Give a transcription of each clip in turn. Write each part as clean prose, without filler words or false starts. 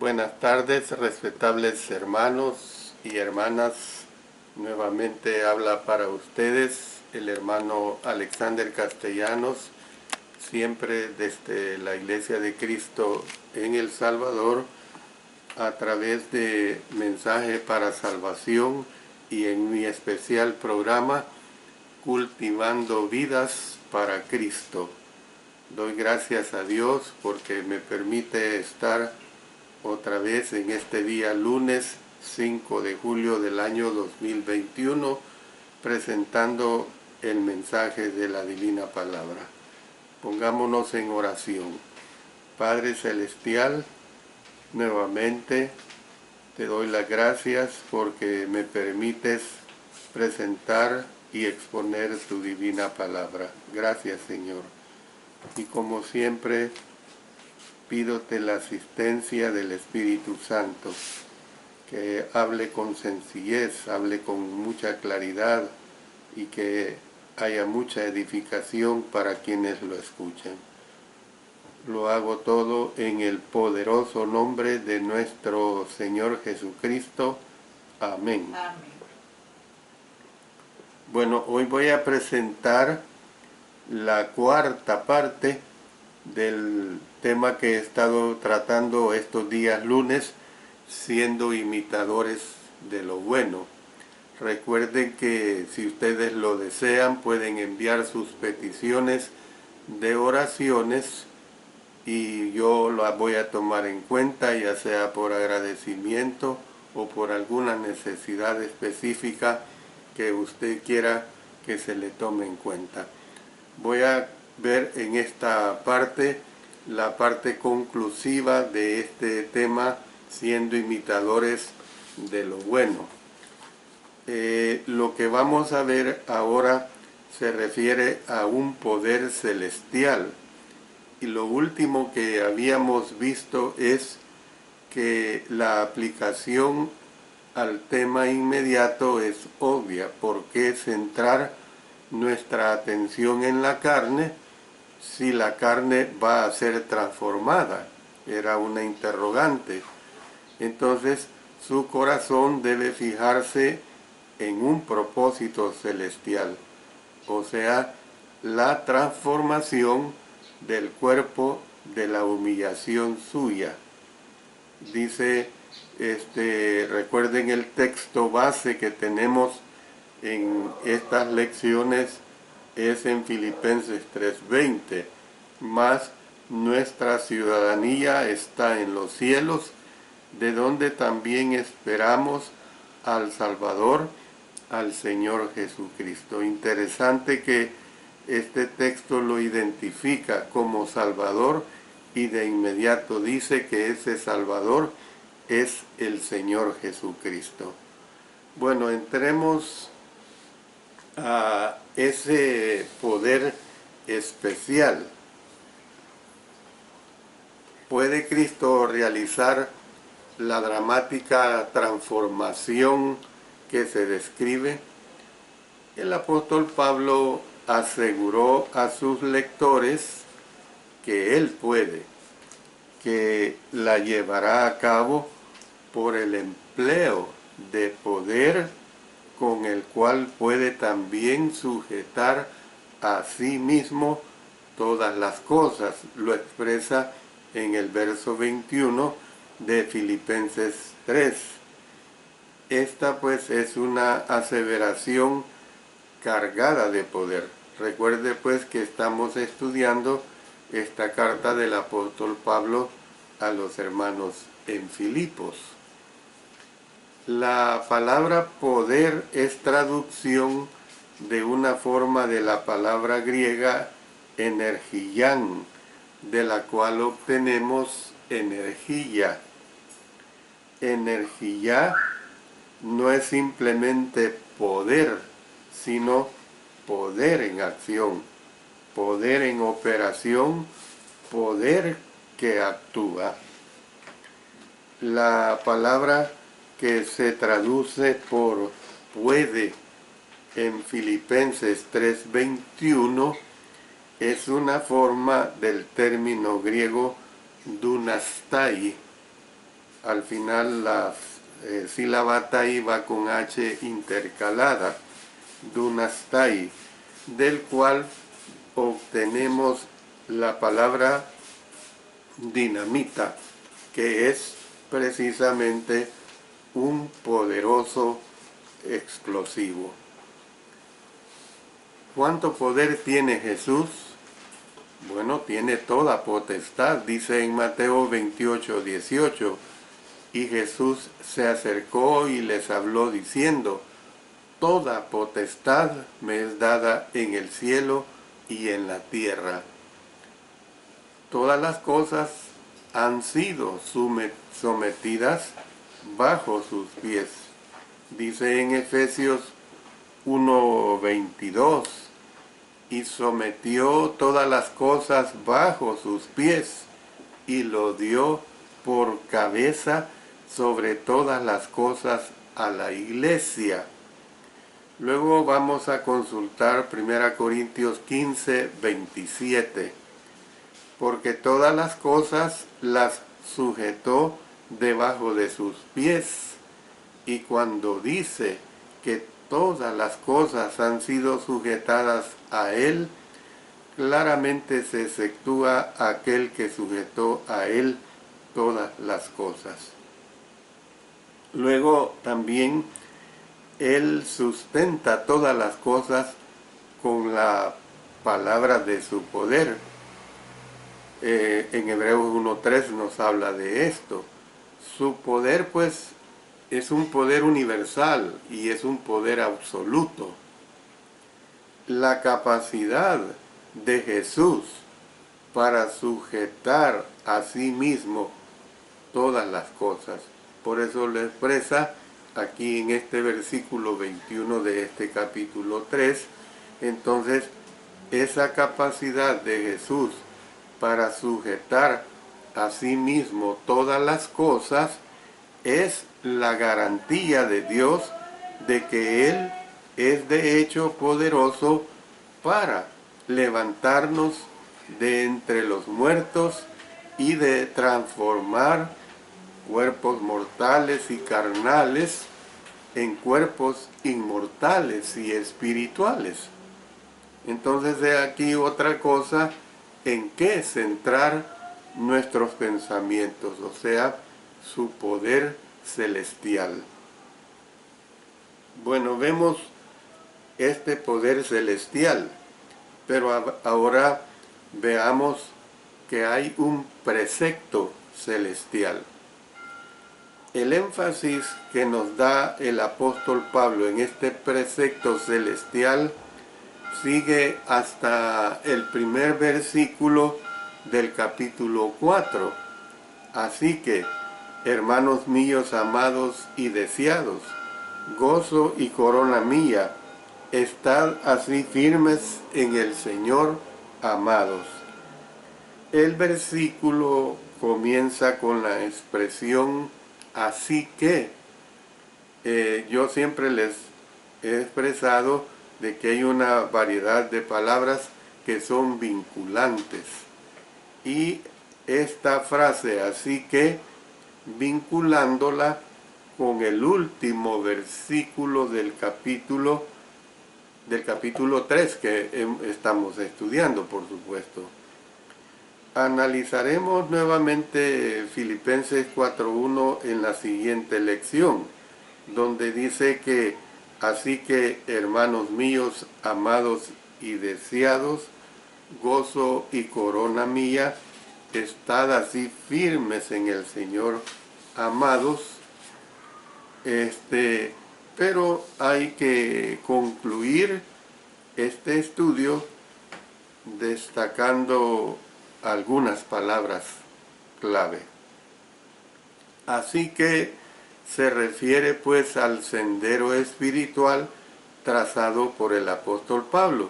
Buenas tardes, respetables hermanos y hermanas. Nuevamente habla para ustedes el hermano Alexander Castellanos, siempre desde la Iglesia de Cristo en El Salvador, a través de Mensaje para Salvación y en mi especial programa Cultivando Vidas para Cristo. Doy gracias a Dios porque me permite estar otra vez en este día lunes 5 de julio del año 2021 presentando el mensaje de la Divina Palabra. Pongámonos en oración. Padre Celestial, nuevamente te doy las gracias porque me permites presentar y exponer tu Divina Palabra. Gracias, Señor. Y como siempre, pídote la asistencia del Espíritu Santo, que hable con sencillez, hable con mucha claridad y que haya mucha edificación para quienes lo escuchen. Lo hago todo en el poderoso nombre de nuestro Señor Jesucristo. Amén. Amén. Bueno, hoy voy a presentar la cuarta parte del tema que he estado tratando estos días lunes, siendo imitadores de lo bueno. Recuerden que si ustedes lo desean pueden enviar sus peticiones de oraciones y yo las voy a tomar en cuenta, ya sea por agradecimiento o por alguna necesidad específica que usted quiera que se le tome en cuenta. Voy a ver en esta parte la parte conclusiva de este tema, siendo imitadores de lo bueno. Lo que vamos a ver ahora se refiere a un poder celestial. Y lo último que habíamos visto es que la aplicación al tema inmediato es obvia. ¿Por qué centrar nuestra atención en la carne si la carne va a ser transformada? Era una interrogante. Entonces su corazón debe fijarse en un propósito celestial, o sea, la transformación del cuerpo de la humillación suya. Dice, recuerden el texto base que tenemos en estas lecciones es en Filipenses 3:20, mas nuestra ciudadanía está en los cielos, de donde también esperamos al Salvador, al Señor Jesucristo. Interesante que este texto lo identifica como Salvador y de inmediato dice que ese Salvador es el Señor Jesucristo. Bueno, entremos a ese poder especial. ¿Puede Cristo realizar la dramática transformación que se describe? El apóstol Pablo aseguró a sus lectores que él puede, que la llevará a cabo por el empleo de poder con el cual puede también sujetar a sí mismo todas las cosas. Lo expresa en el verso 21 de Filipenses 3. Esta pues es una aseveración cargada de poder. Recuerde pues que estamos estudiando esta carta del apóstol Pablo a los hermanos en Filipos. La palabra poder es traducción de una forma de la palabra griega energian, de la cual obtenemos energía. Energía no es simplemente poder, sino poder en acción, poder en operación, poder que actúa. La palabra que se traduce por puede en Filipenses 3:21 es una forma del término griego dunastai, al final la sílaba tai va con H intercalada, dunastai, del cual obtenemos la palabra dinamita, que es precisamente un poderoso explosivo. ¿Cuánto poder tiene Jesús? Bueno, tiene toda potestad, dice en Mateo 28:18. Y Jesús se acercó y les habló diciendo: toda potestad me es dada en el cielo y en la tierra. Todas las cosas han sido sometidas bajo sus pies. Dice en Efesios 1:22, y sometió todas las cosas bajo sus pies, y lo dio por cabeza sobre todas las cosas a la iglesia. Luego vamos a consultar 1 Corintios 15:27, porque todas las cosas las sujetó debajo de sus pies. Y cuando dice que todas las cosas han sido sujetadas a él, claramente se exceptúa aquel que sujetó a él todas las cosas. Luego también él sustenta todas las cosas con la palabra de su poder. En Hebreos 1:3 nos habla de esto. Su poder pues es un poder universal y es un poder absoluto. La capacidad de Jesús para sujetar a sí mismo todas las cosas. Por eso lo expresa aquí en este versículo 21 de este capítulo 3. Entonces, esa capacidad de Jesús para sujetar a sí mismo todas las cosas es la garantía de Dios de que Él es de hecho poderoso para levantarnos de entre los muertos y de transformar cuerpos mortales y carnales en cuerpos inmortales y espirituales. Entonces de aquí otra cosa en qué centrar nuestros pensamientos, o sea, su poder celestial. Bueno, vemos este poder celestial, pero ahora veamos que hay un precepto celestial. El énfasis que nos da el apóstol Pablo en este precepto celestial sigue hasta el primer versículo del capítulo 4. Así que, hermanos míos amados y deseados, gozo y corona mía, estad así firmes en el Señor, amados. El versículo comienza con la expresión así que. Yo siempre les he expresado de que hay una variedad de palabras que son vinculantes. Y esta frase, así que, vinculándola con el último versículo del capítulo 3 que estamos estudiando, por supuesto. Analizaremos nuevamente Filipenses 4:1 en la siguiente lección, donde dice que, así que, hermanos míos, amados y deseados, gozo y corona mía, estad así firmes en el Señor, amados. Pero hay que concluir este estudio destacando algunas palabras clave. Así que se refiere pues al sendero espiritual trazado por el apóstol Pablo.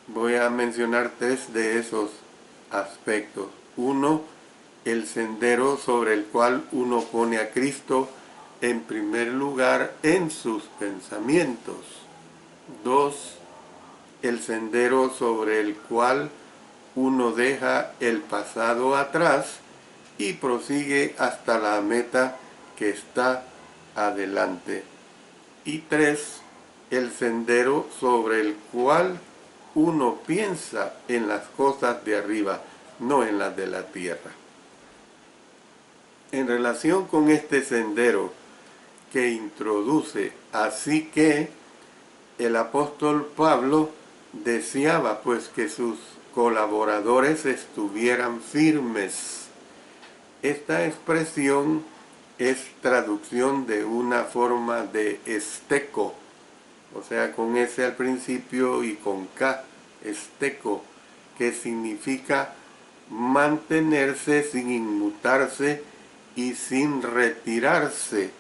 Voy a mencionar 3 de esos aspectos. 1, el sendero sobre el cual uno pone a Cristo en primer lugar en sus pensamientos. 2, el sendero sobre el cual uno deja el pasado atrás y prosigue hasta la meta que está adelante. Y 3, el sendero sobre el cual uno piensa en las cosas de arriba, no en las de la tierra. En relación con este sendero que introduce, así que el apóstol Pablo deseaba pues que sus colaboradores estuvieran firmes. Esta expresión es traducción de una forma de esteco, o sea, con S al principio y con K, esteco, que significa mantenerse sin inmutarse y sin retirarse,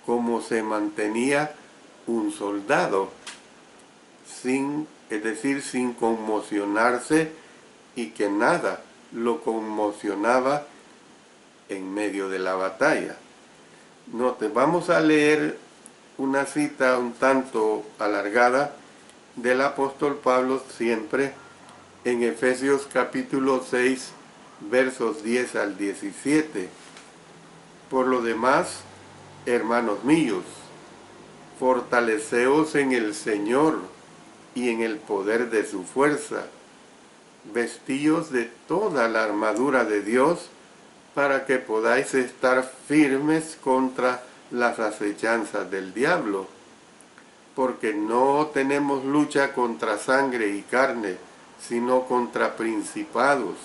como se mantenía un soldado, es decir, sin conmocionarse y que nada lo conmocionaba en medio de la batalla. Note, vamos a leer una cita un tanto alargada del apóstol Pablo siempre en Efesios capítulo 6, versos 10 al 17. Por lo demás, hermanos míos, fortaleceos en el Señor y en el poder de su fuerza. Vestíos de toda la armadura de Dios para que podáis estar firmes contra las acechanzas del diablo. Porque no tenemos lucha contra sangre y carne, sino contra principados,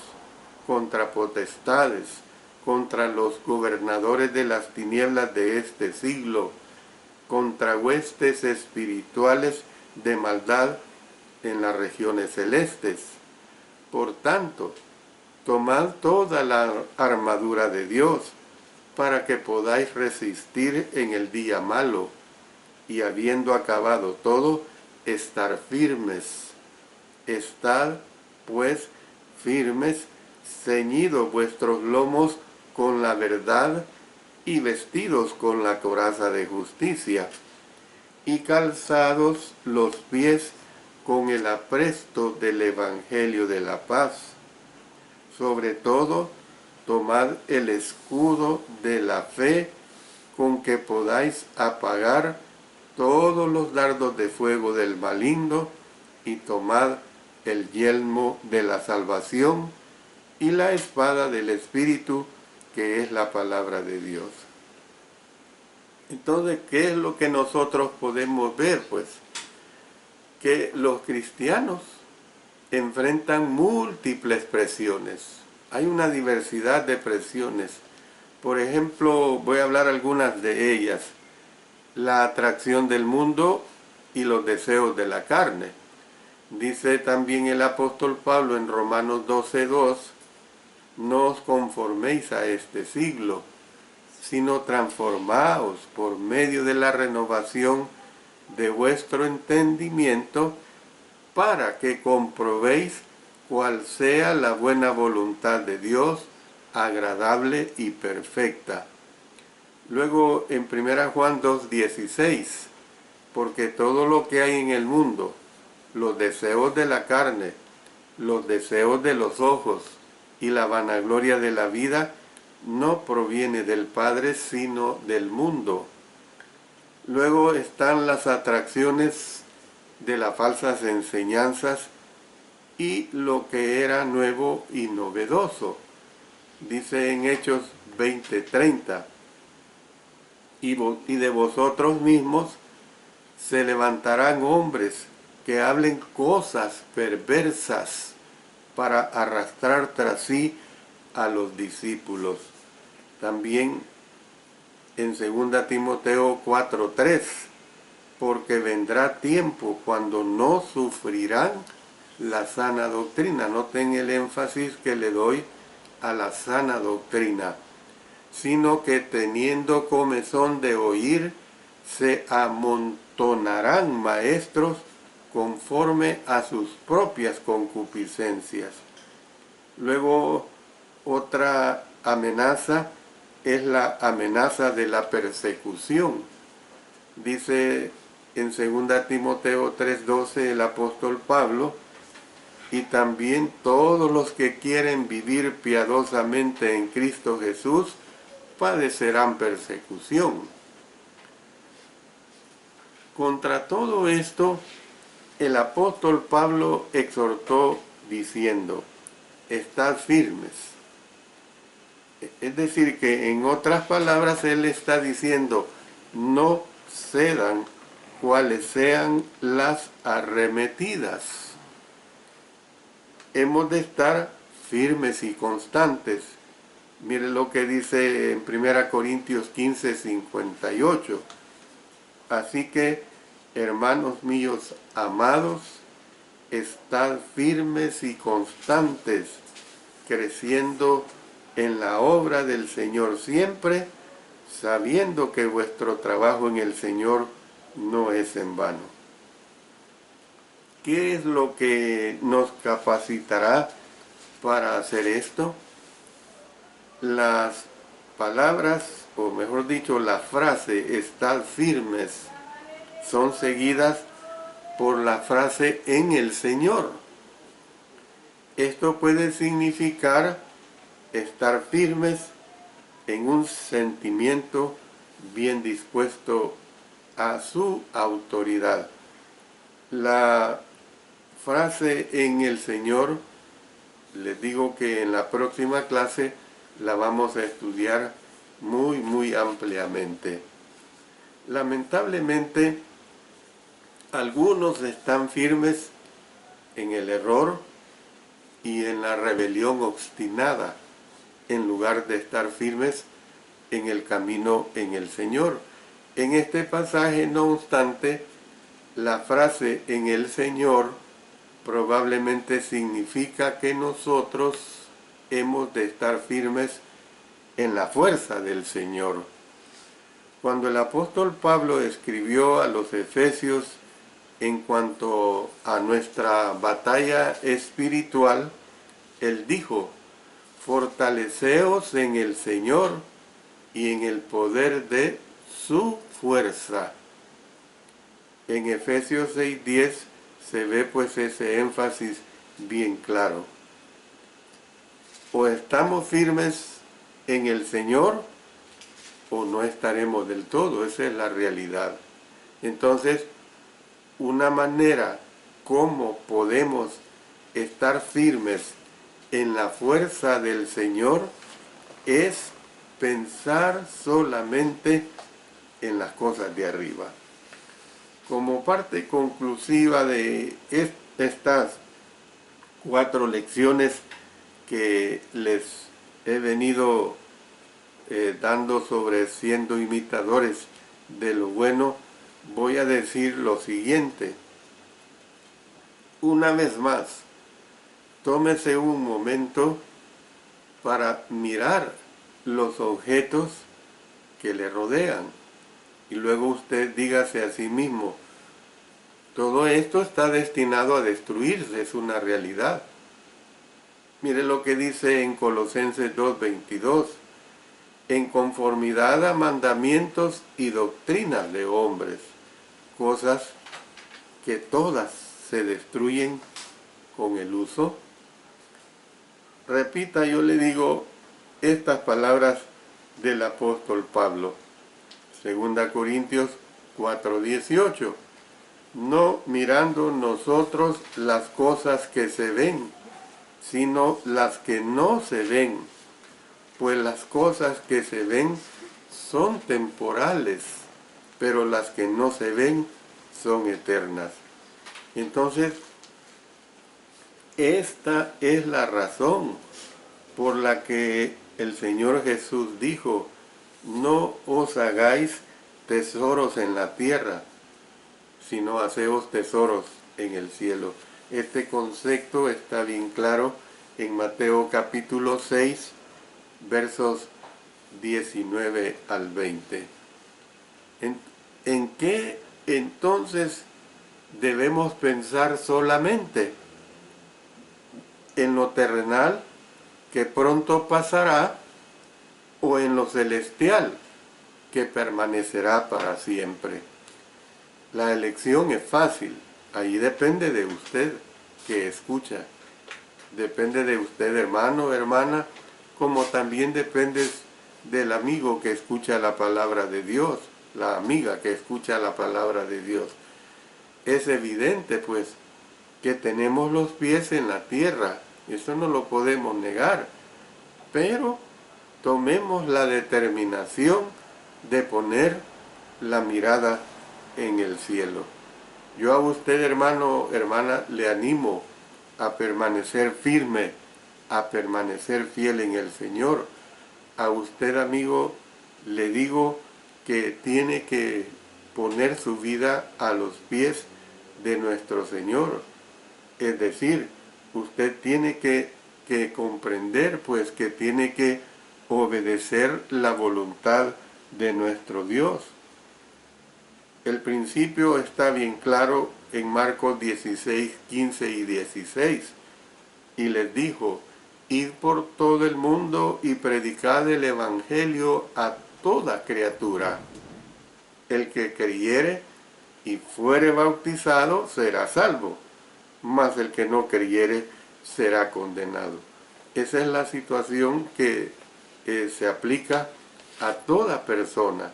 contra potestades, contra los gobernadores de las tinieblas de este siglo, contra huestes espirituales de maldad en las regiones celestes. Por tanto, tomad toda la armadura de Dios, para que podáis resistir en el día malo, y habiendo acabado todo, estar firmes. Estad, pues, firmes, ceñidos vuestros lomos con la verdad, y vestidos con la coraza de justicia, y calzados los pies con el apresto del Evangelio de la paz. Sobre todo, tomad el escudo de la fe, con que podáis apagar todos los dardos de fuego del maligno, y tomad el yelmo de la salvación y la espada del Espíritu, que es la palabra de Dios. Entonces, ¿qué es lo que nosotros podemos ver? Pues que los cristianos enfrentan múltiples presiones. Hay una diversidad de presiones. Por ejemplo, voy a hablar algunas de ellas. La atracción del mundo y los deseos de la carne. Dice también el apóstol Pablo en Romanos 12:2, no os conforméis a este siglo, sino transformaos por medio de la renovación de vuestro entendimiento, para que comprobéis cuál sea la buena voluntad de Dios, agradable y perfecta. Luego en 1 Juan 2:16, porque todo lo que hay en el mundo, los deseos de la carne, los deseos de los ojos y la vanagloria de la vida, no proviene del Padre, sino del mundo. Luego están las atracciones de las falsas enseñanzas y lo que era nuevo y novedoso. Dice en Hechos 20:30, y de vosotros mismos se levantarán hombres que hablen cosas perversas para arrastrar tras sí a los discípulos. También en 2 Timoteo 4:3, porque vendrá tiempo cuando no sufrirán la sana doctrina. Noten el énfasis que le doy a la sana doctrina, sino que teniendo comezón de oír, se amontonarán maestros conforme a sus propias concupiscencias. Luego, otra amenaza es la amenaza de la persecución. Dice en 2 Timoteo 3:12 el apóstol Pablo, y también todos los que quieren vivir piadosamente en Cristo Jesús padecerán persecución. Contra todo esto, el apóstol Pablo exhortó diciendo, estad firmes. Es decir, que en otras palabras él está diciendo, no cedan cuales sean las arremetidas. Hemos de estar firmes y constantes. Mire lo que dice en 1 Corintios 15, 58. Así que, hermanos míos amados, estad firmes y constantes, creciendo en la obra del Señor siempre, sabiendo que vuestro trabajo en el Señor no es en vano. ¿Qué es lo que nos capacitará para hacer esto? Las palabras, o mejor dicho, la frase estad firmes, son seguidas por la frase en el Señor. Esto puede significar estar firmes en un sentimiento bien dispuesto a su autoridad. La frase en el Señor, les digo que en la próxima clase la vamos a estudiar muy ampliamente. Lamentablemente, algunos están firmes en el error y en la rebelión obstinada, en lugar de estar firmes en el camino en el Señor. En este pasaje, no obstante, la frase en el Señor probablemente significa que nosotros hemos de estar firmes en la fuerza del Señor. Cuando el apóstol Pablo escribió a los Efesios en cuanto a nuestra batalla espiritual, él dijo, fortaleceos en el Señor y en el poder de su fuerza. En Efesios 6:10 se ve pues ese énfasis bien claro. O estamos firmes en el Señor o no estaremos del todo, esa es la realidad. Entonces, una manera como podemos estar firmes en la fuerza del Señor es pensar solamente en las cosas de arriba. Como parte conclusiva de estas 4 lecciones que les he venido dando sobre siendo imitadores de lo bueno, voy a decir lo siguiente. Una vez más, tómese un momento para mirar los objetos que le rodean y luego usted dígase a sí mismo, todo esto está destinado a destruirse, es una realidad. Mire lo que dice en Colosenses 2:22, en conformidad a mandamientos y doctrinas de hombres, cosas que todas se destruyen con el uso. Repita, yo le digo estas palabras del apóstol Pablo, 2 Corintios 4:18, no mirando nosotros las cosas que se ven, sino las que no se ven, pues las cosas que se ven son temporales, pero las que no se ven son eternas. Entonces, esta es la razón por la que el Señor Jesús dijo, no os hagáis tesoros en la tierra, sino haceos tesoros en el cielo. Este concepto está bien claro en Mateo capítulo 6, versos 19 al 20. ¿En qué entonces debemos pensar solamente? ¿En lo terrenal, que pronto pasará, o en lo celestial, que permanecerá para siempre? La elección es fácil, ahí depende de usted que escucha. Depende de usted, hermano, hermana, como también depende del amigo que escucha la palabra de Dios, la amiga que escucha la palabra de Dios. Es evidente, pues, que tenemos los pies en la tierra, eso no lo podemos negar, pero tomemos la determinación de poner la mirada en el cielo. Yo a usted, hermano, hermana, le animo a permanecer firme, a permanecer fiel en el Señor. A usted, amigo, le digo que tiene que poner su vida a los pies de nuestro Señor. Es decir, usted tiene que comprender, pues, que tiene que obedecer la voluntad de nuestro Dios. El principio está bien claro en Marcos 16, 15 y 16. Y les dijo, id por todo el mundo y predicad el evangelio a toda criatura. El que creyere y fuere bautizado será salvo, mas el que no creyere será condenado. Esa es la situación que se aplica a toda persona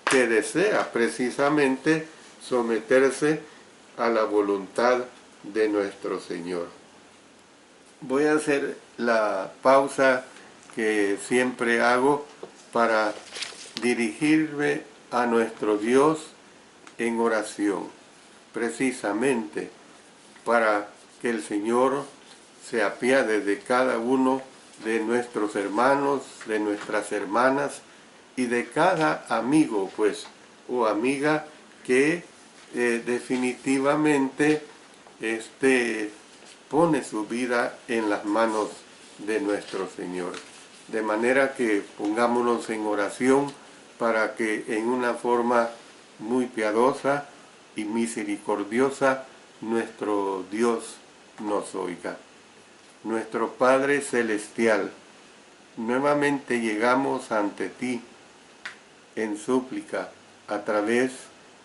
que desea precisamente someterse a la voluntad de nuestro Señor. Voy a hacer la pausa que siempre hago para dirigirme a nuestro Dios en oración, precisamente para que el Señor se apiade de cada uno de nuestros hermanos, de nuestras hermanas y de cada amigo, pues, o amiga que definitivamente pone su vida en las manos de nuestro Señor. De manera que pongámonos en oración para que en una forma muy piadosa y misericordiosa nuestro Dios nos oiga. Nuestro Padre Celestial, nuevamente llegamos ante ti en súplica a través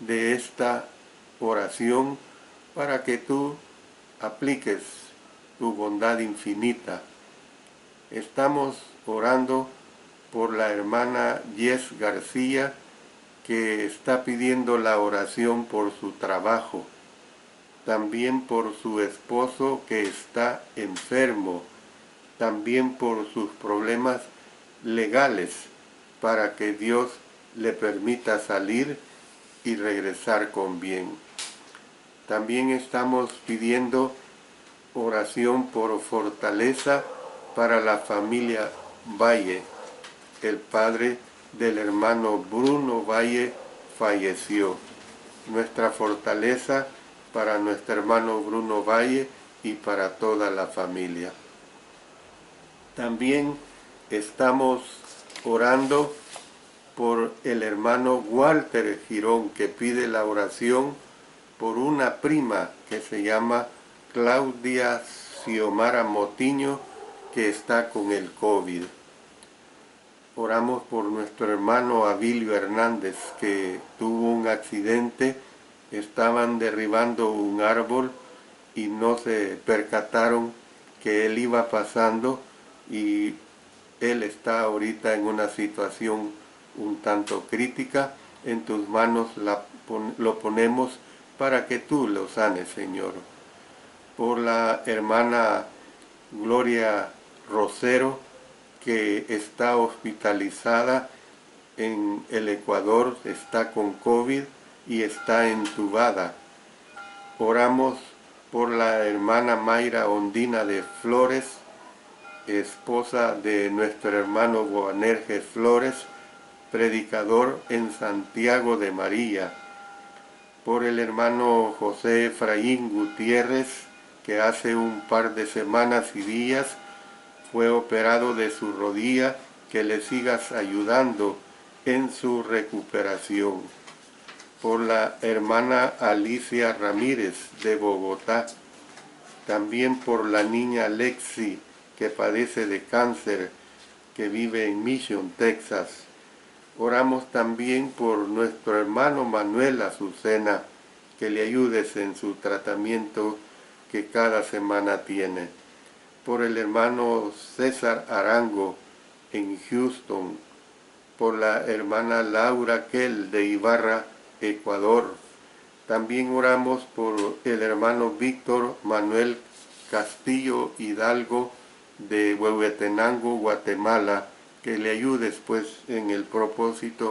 de esta oración para que tú apliques tu bondad infinita. Estamos orando por la hermana Yes García, que está pidiendo la oración por su trabajo, también por su esposo que está enfermo, también por sus problemas legales, para que Dios le permita salir y regresar con bien. También estamos pidiendo oración por fortaleza para la familia Valle. El padre del hermano Bruno Valle falleció. Nuestra fortaleza para nuestro hermano Bruno Valle y para toda la familia. También estamos orando por el hermano Walter Girón, que pide la oración por una prima que se llama Claudia Xiomara Motiño, que está con el COVID. Oramos por nuestro hermano Abilio Hernández, que tuvo un accidente, estaban derribando un árbol y no se percataron que él iba pasando, y él está ahorita en una situación un tanto crítica. En tus manos lo ponemos para que tú lo sanes, Señor. Por la hermana Gloria Rosero, que está hospitalizada en el Ecuador, está con COVID y está entubada. Oramos por la hermana Mayra Ondina de Flores, esposa de nuestro hermano Boanerges Flores, predicador en Santiago de María. Por el hermano José Efraín Gutiérrez, que hace un par de semanas y días fue operado de su rodilla, que le sigas ayudando en su recuperación. Por la hermana Alicia Ramírez de Bogotá, también por la niña Lexi, que padece de cáncer, que vive en Mission, Texas. Oramos también por nuestro hermano Manuel Azucena, que le ayudes en su tratamiento, que cada semana tiene. Por el hermano César Arango en Houston, por la hermana Laura Kell de Ibarra, Ecuador. También oramos por el hermano Víctor Manuel Castillo Hidalgo de Huehuetenango, Guatemala, que le ayudes pues en el propósito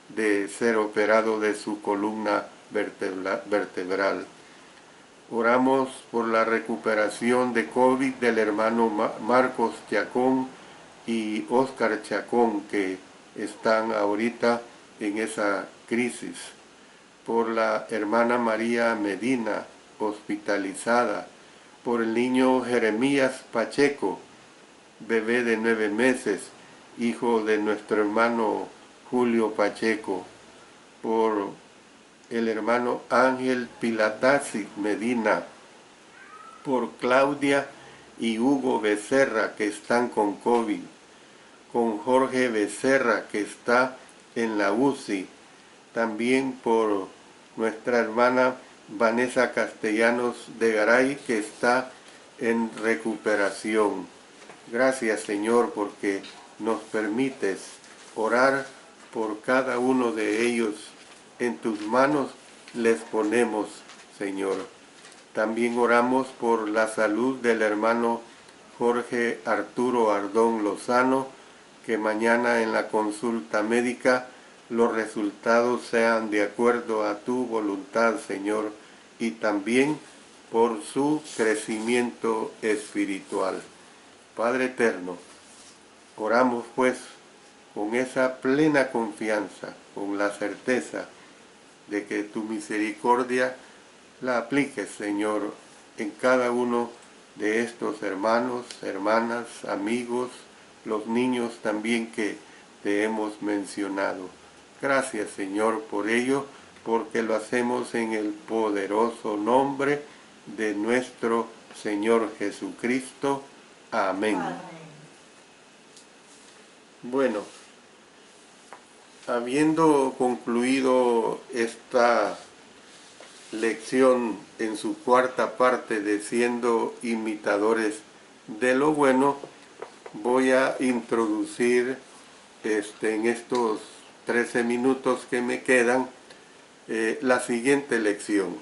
de ser operado de su columna vertebral. Oramos por la recuperación de COVID del hermano Marcos Chacón y Óscar Chacón, que están ahorita en esa crisis. Por la hermana María Medina, hospitalizada. Por el niño Jeremías Pacheco, bebé de 9 meses, hijo de nuestro hermano Julio Pacheco. Por el hermano Ángel Pilatasi Medina. Por Claudia y Hugo Becerra, que están con COVID. Con Jorge Becerra, que está en la UCI. También por nuestra hermana Vanessa Castellanos de Garay, que está en recuperación. Gracias, Señor, porque nos permites orar por cada uno de ellos. En tus manos les ponemos, Señor. También oramos por la salud del hermano Jorge Arturo Ardón Lozano, que mañana en la consulta médica los resultados sean de acuerdo a tu voluntad, Señor, y también por su crecimiento espiritual. Padre eterno, oramos pues con esa plena confianza, con la certeza de que tu misericordia la apliques, Señor, en cada uno de estos hermanos, hermanas, amigos, los niños también que te hemos mencionado. Gracias, Señor, por ello, porque lo hacemos en el poderoso nombre de nuestro Señor Jesucristo. Amén. Amén. Bueno, habiendo concluido esta lección en su cuarta parte de siendo imitadores de lo bueno, voy a introducir en estos 13 minutos que me quedan la siguiente lección.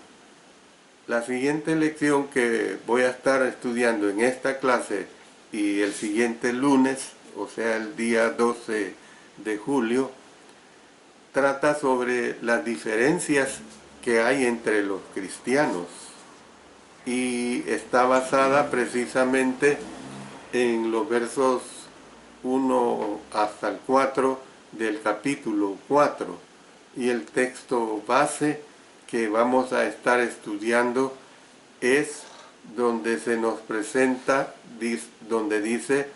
La siguiente lección que voy a estar estudiando en esta clase y el siguiente lunes, o sea el día 12 de julio, trata sobre las diferencias que hay entre los cristianos y está basada precisamente en los versos 1 hasta el 4 del capítulo 4, y el texto base que vamos a estar estudiando es donde se nos presenta, donde dice: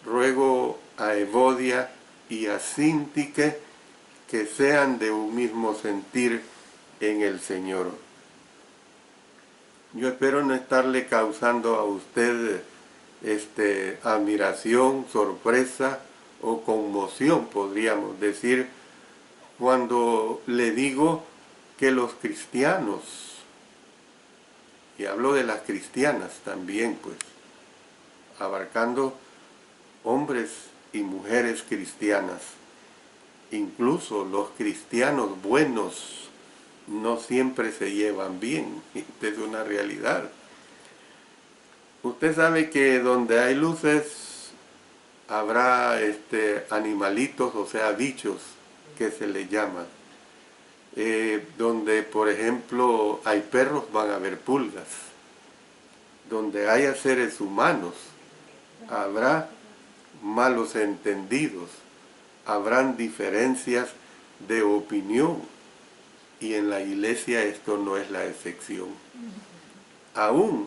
ruego a Evodia y a Síntique que sean de un mismo sentir en el Señor. Yo espero no estarle causando a usted admiración, sorpresa o conmoción, podríamos decir, cuando le digo que los cristianos, y hablo de las cristianas también, pues, abarcando hombres y mujeres cristianas, incluso los cristianos buenos no siempre se llevan bien. Esta es una realidad. Usted sabe que donde hay luces habrá animalitos, o sea, bichos que se les llama. Donde, por ejemplo, hay perros, van a haber pulgas. Donde haya seres humanos, habrá malos entendidos, habrán diferencias de opinión, y en la iglesia esto no es la excepción. Aún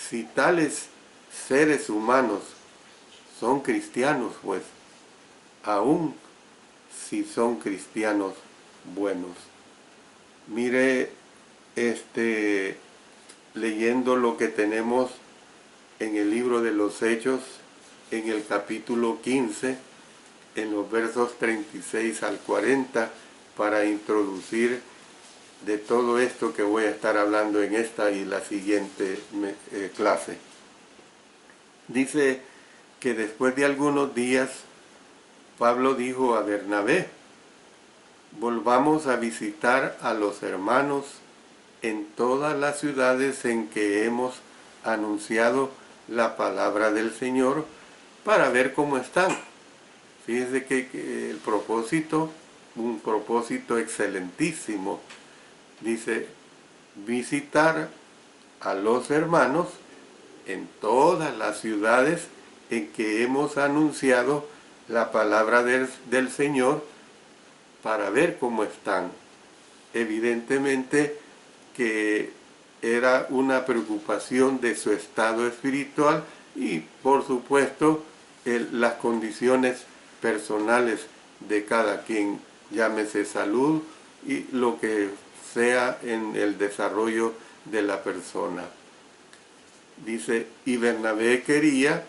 si tales seres humanos son cristianos, pues, aún si son cristianos buenos. Mire, leyendo lo que tenemos en el libro de los Hechos, en el capítulo 15, en los versos 36 al 40, para introducir de todo esto que voy a estar hablando en esta y la siguiente clase. Dice que después de algunos días, Pablo dijo a Bernabé: volvamos a visitar a los hermanos en todas las ciudades en que hemos anunciado la palabra del Señor para ver cómo están. Fíjese que el propósito, un propósito excelentísimo, dice visitar a los hermanos en todas las ciudades en que hemos anunciado la palabra del Señor para ver cómo están. Evidentemente que era una preocupación de su estado espiritual y, por supuesto, las condiciones personales de cada quien, llámese salud y lo que sea en el desarrollo de la persona. Dice, y Bernabé quería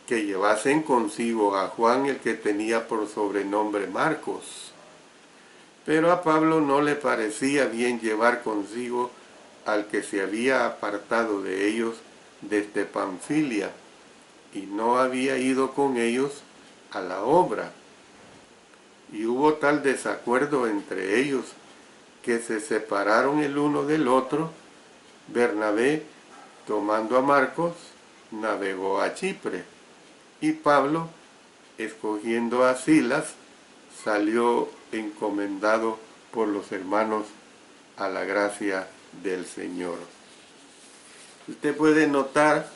que llevasen consigo a Juan, el que tenía por sobrenombre Marcos. Pero a Pablo no le parecía bien llevar consigo al que se había apartado de ellos desde Panfilia y no había ido con ellos a la obra. Y hubo tal desacuerdo entre ellos que se separaron el uno del otro. Bernabé, tomando a Marcos, navegó a Chipre, y Pablo, escogiendo a Silas, salió encomendado por los hermanos a la gracia del Señor. Usted puede notar,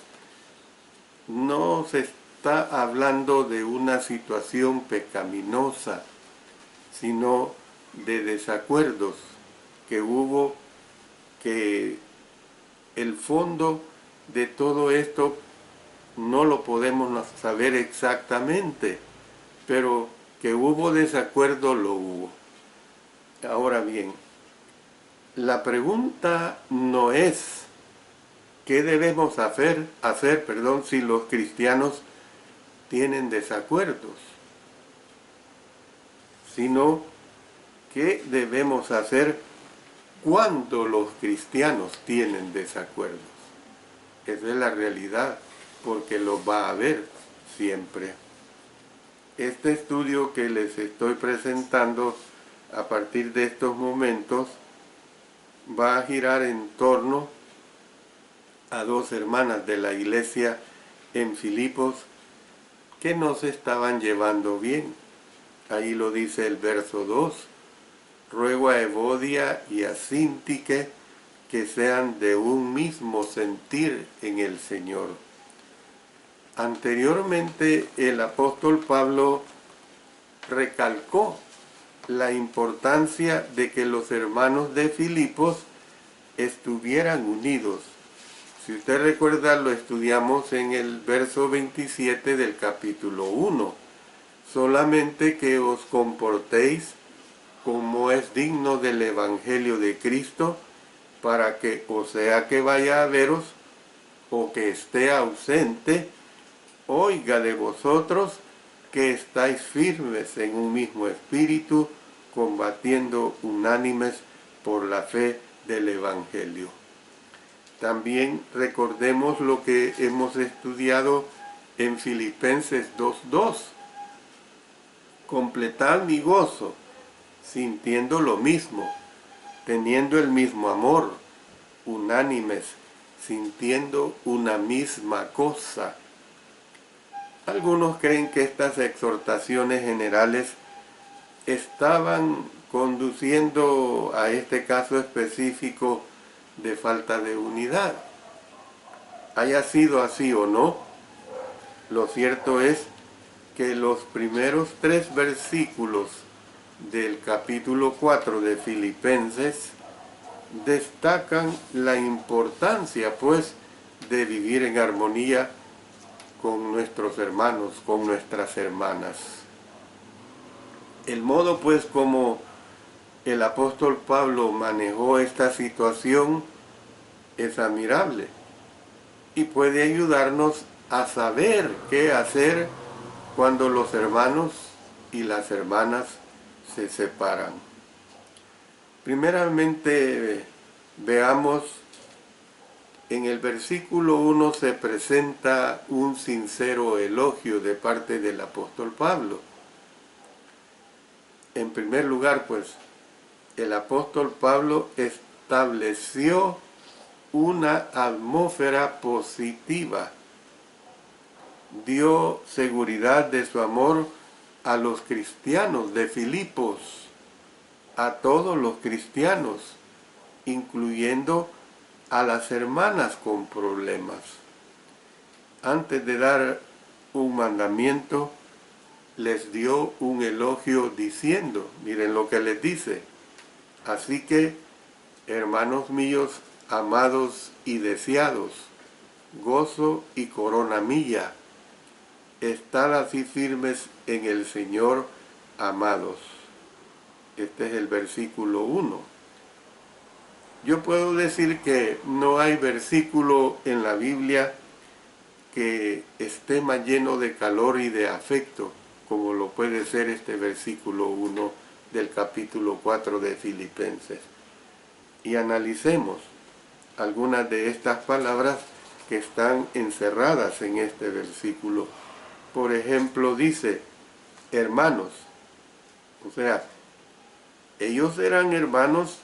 no se está hablando de una situación pecaminosa, sino de desacuerdos que hubo, que el fondo de todo esto no lo podemos saber exactamente, pero que hubo desacuerdo, lo hubo. Ahora bien, la pregunta no es qué debemos hacer, si los cristianos tienen desacuerdos, sino qué debemos hacer cuando los cristianos tienen desacuerdos. Esa es la realidad, porque los va a haber siempre. Este estudio que les estoy presentando a partir de estos momentos va a girar en torno a dos hermanas de la iglesia en Filipos que no se estaban llevando bien. Ahí lo dice el verso 2. Ruego a Evodia y a Síntique que sean de un mismo sentir en el Señor. Anteriormente el apóstol Pablo recalcó la importancia de que los hermanos de Filipos estuvieran unidos. Si usted recuerda, lo estudiamos en el verso 27 del capítulo 1. Solamente que os comportéis como es digno del Evangelio de Cristo, para que, o sea que vaya a veros, o que esté ausente, oiga de vosotros que estáis firmes en un mismo espíritu, combatiendo unánimes por la fe del Evangelio. También recordemos lo que hemos estudiado en Filipenses 2:2. Completad mi gozo, sintiendo lo mismo, teniendo el mismo amor, unánimes, sintiendo una misma cosa. Algunos creen que estas exhortaciones generales estaban conduciendo a este caso específico de falta de unidad. Haya sido así o no, lo cierto es que los primeros 3 versículos del capítulo 4 de Filipenses destacan la importancia, pues, de vivir en armonía con nuestros hermanos, con nuestras hermanas. El modo, pues, como el apóstol Pablo manejó esta situación es admirable y puede ayudarnos a saber qué hacer cuando los hermanos y las hermanas se separan. Primeramente, veamos, en el versículo 1 se presenta un sincero elogio de parte del apóstol Pablo. En primer lugar, pues, el apóstol Pablo estableció una atmósfera positiva, dio seguridad de su amor a los cristianos de Filipos, a todos los cristianos, incluyendo a las hermanas con problemas. Antes de dar un mandamiento, les dio un elogio diciendo, miren lo que les dice: así que, hermanos míos, amados y deseados, gozo y corona mía, estad así firmes en el Señor, amados. Este es el versículo 1. Yo puedo decir que no hay versículo en la Biblia que esté más lleno de calor y de afecto como lo puede ser este versículo 1 del capítulo 4 de Filipenses. Y analicemos algunas de estas palabras que están encerradas en este versículo. Por ejemplo, dice, hermanos. O sea, ellos eran hermanos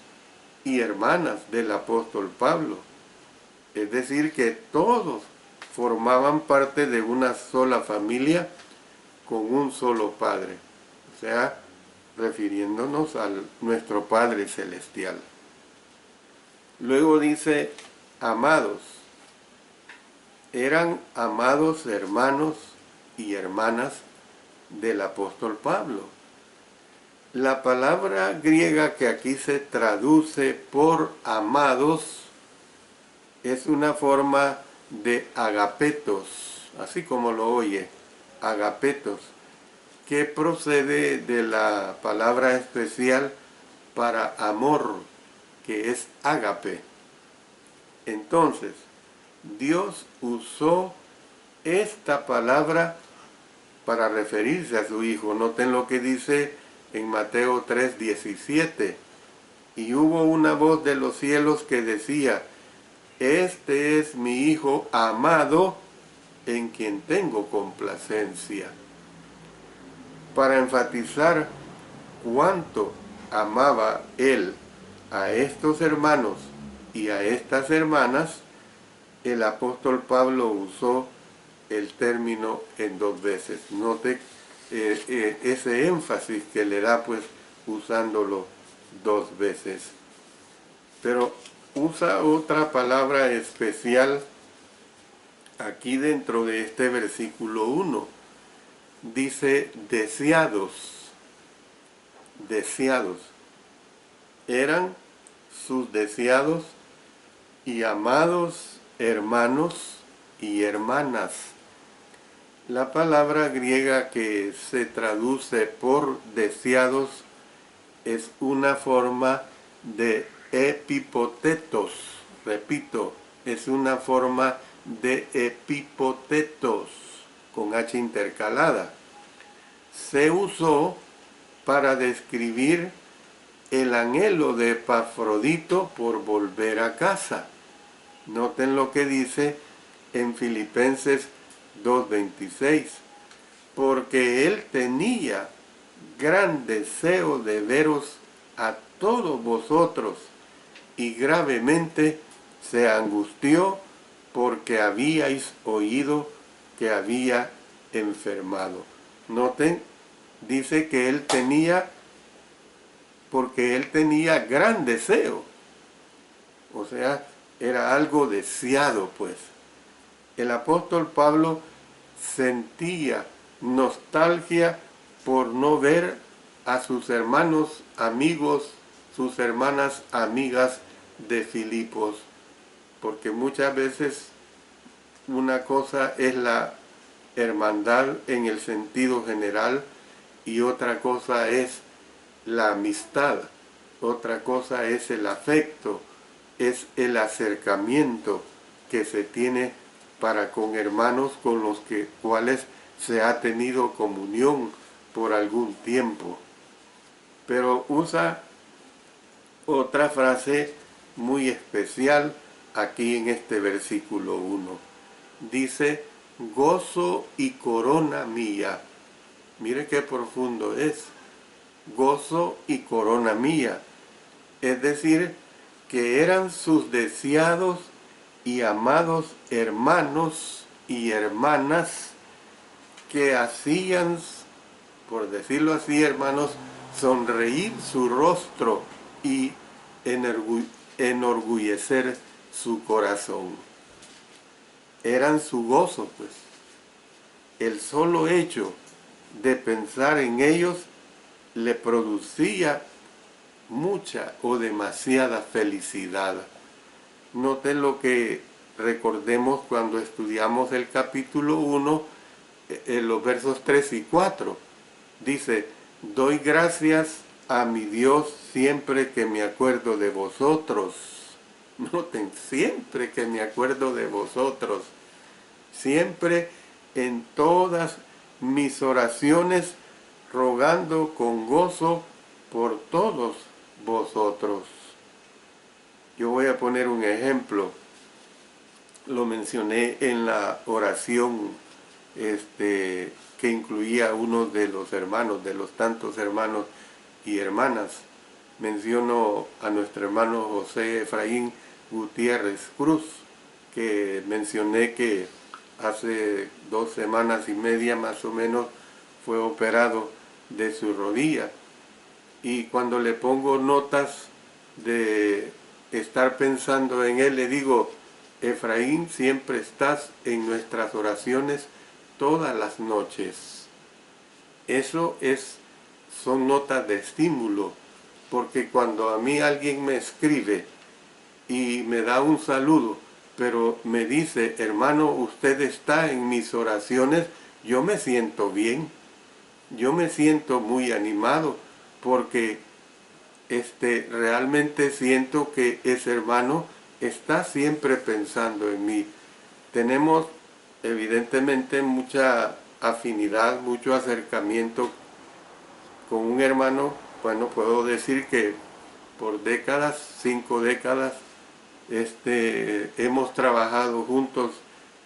y hermanas del apóstol Pablo. Es decir, que todos formaban parte de una sola familia con un solo Padre. O sea, refiriéndonos a nuestro Padre Celestial. Luego dice, amados. Eran amados hermanos y hermanas del apóstol Pablo. La palabra griega que aquí se traduce por amados es una forma de agapetos, así como lo oye, agapetos, que procede de la palabra especial para amor, que es ágape. Entonces, Dios usó esta palabra para referirse a su Hijo. Noten lo que dice en Mateo 3:17. Y hubo una voz de los cielos que decía, este es mi Hijo amado, en quien tengo complacencia. Para enfatizar cuánto amaba él a estos hermanos y a estas hermanas, el apóstol Pablo usó el término en 2 veces. Note ese énfasis que le da, pues, usándolo 2 veces. Pero usa otra palabra especial aquí dentro de este versículo 1. Dice deseados. Deseados. Eran sus deseados y amados hermanos y hermanas. La palabra griega que se traduce por deseados es una forma de epipotetos. Repito, es una forma de epipotetos con H intercalada. Se usó para describir el anhelo de Epafrodito por volver a casa. Noten lo que dice en Filipenses 2:26, porque él tenía gran deseo de veros a todos vosotros y gravemente se angustió porque habíais oído que había enfermado. Noten, dice que él tenía, porque él tenía gran deseo. O sea, era algo deseado, pues. El apóstol Pablo sentía nostalgia por no ver a sus hermanos amigos, sus hermanas amigas de Filipos, porque muchas veces una cosa es la hermandad en el sentido general y otra cosa es la amistad, otra cosa es el afecto, es el acercamiento que se tiene para con hermanos con los cuales se ha tenido comunión por algún tiempo. Pero usa otra frase muy especial aquí en este versículo 1. Dice, gozo y corona mía. Mire qué profundo es. Gozo y corona mía. Es decir, que eran sus deseados y amados hermanos y hermanas que hacían, por decirlo así, hermanos, sonreír su rostro y enorgullecer su corazón. Eran su gozo, pues. El solo hecho de pensar en ellos le producía mucha o demasiada felicidad. Note lo que recordemos cuando estudiamos el capítulo 1, en los versos 3 y 4. Dice, doy gracias a mi Dios siempre que me acuerdo de vosotros. Noten, siempre que me acuerdo de vosotros. Siempre en todas mis oraciones, rogando con gozo por todos vosotros. Yo voy a poner un ejemplo. Lo mencioné en la oración que incluía a uno de los hermanos, de los tantos hermanos y hermanas. Menciono a nuestro hermano José Efraín Gutiérrez Cruz, que mencioné que hace 2 semanas y media más o menos fue operado de su rodilla. Y cuando le pongo notas de estar pensando en él, le digo, Efraín, siempre estás en nuestras oraciones todas las noches. Eso son notas de estímulo, porque cuando a mí alguien me escribe y me da un saludo, pero me dice, hermano, usted está en mis oraciones, yo me siento bien, yo me siento muy animado, porque realmente siento que ese hermano está siempre pensando en mí. Tenemos evidentemente mucha afinidad, mucho acercamiento con un hermano. Bueno, puedo decir que por décadas, 5 décadas, hemos trabajado juntos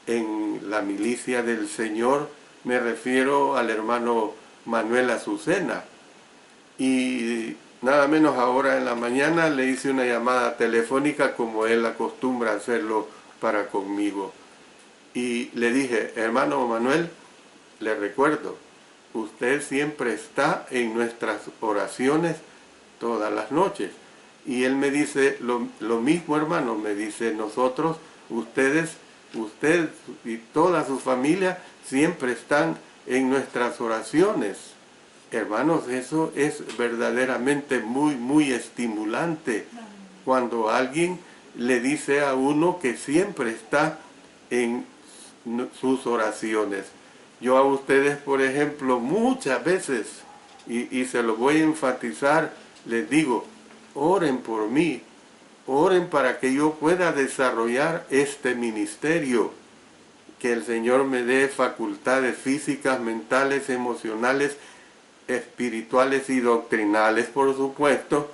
en la milicia del Señor. Me refiero al hermano Manuel Azucena. Y nada menos ahora en la mañana le hice una llamada telefónica como él acostumbra hacerlo para conmigo. Y le dije, hermano Manuel, le recuerdo, usted siempre está en nuestras oraciones todas las noches. Y él me dice, lo mismo hermano, me dice, nosotros, usted y toda su familia siempre están en nuestras oraciones. Hermanos, eso es verdaderamente muy, muy estimulante cuando alguien le dice a uno que siempre está en sus oraciones. Yo a ustedes, por ejemplo, muchas veces, y se lo voy a enfatizar, les digo, oren por mí, oren para que yo pueda desarrollar este ministerio, que el Señor me dé facultades físicas, mentales, emocionales, espirituales y doctrinales, por supuesto,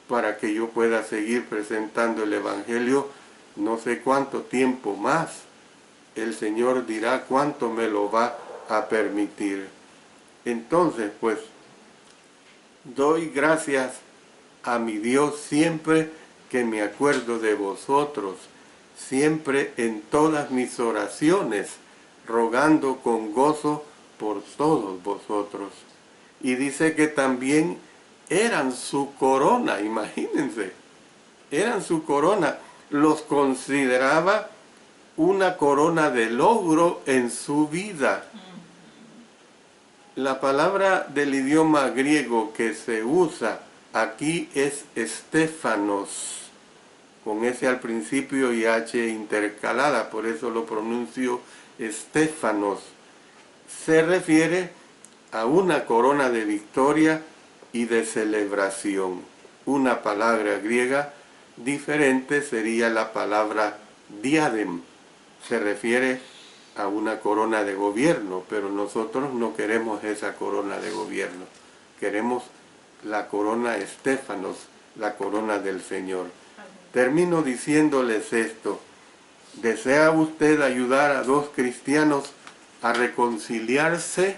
para que yo pueda seguir presentando el Evangelio no sé cuánto tiempo más. El Señor dirá cuánto me lo va a permitir. Entonces, pues, doy gracias a mi Dios siempre que me acuerdo de vosotros, siempre en todas mis oraciones, rogando con gozo por todos vosotros. Y dice que también eran su corona, imagínense, eran su corona, los consideraba una corona de logro en su vida. La palabra del idioma griego que se usa aquí es estéfanos, con S al principio y H intercalada, por eso lo pronuncio estéfanos. Se refiere a una corona de victoria y de celebración. Una palabra griega diferente sería la palabra diadem. Se refiere a una corona de gobierno, pero nosotros no queremos esa corona de gobierno. Queremos la corona estéfanos, la corona del Señor. Termino diciéndoles esto. ¿Desea usted ayudar a dos cristianos a reconciliarse?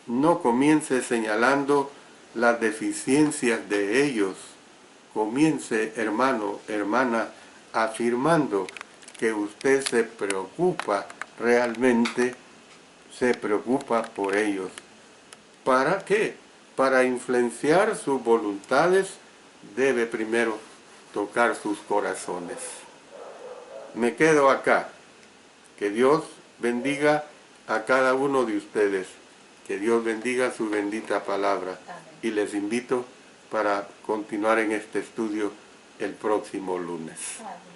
No comience señalando las deficiencias de ellos. Comience, hermano, hermana, afirmando que usted se preocupa realmente, se preocupa por ellos. ¿Para qué? Para influenciar sus voluntades, debe primero tocar sus corazones. Me quedo acá. Que Dios bendiga a cada uno de ustedes. Que Dios bendiga su bendita palabra. Amén. Y les invito para continuar en este estudio el próximo lunes. Amén.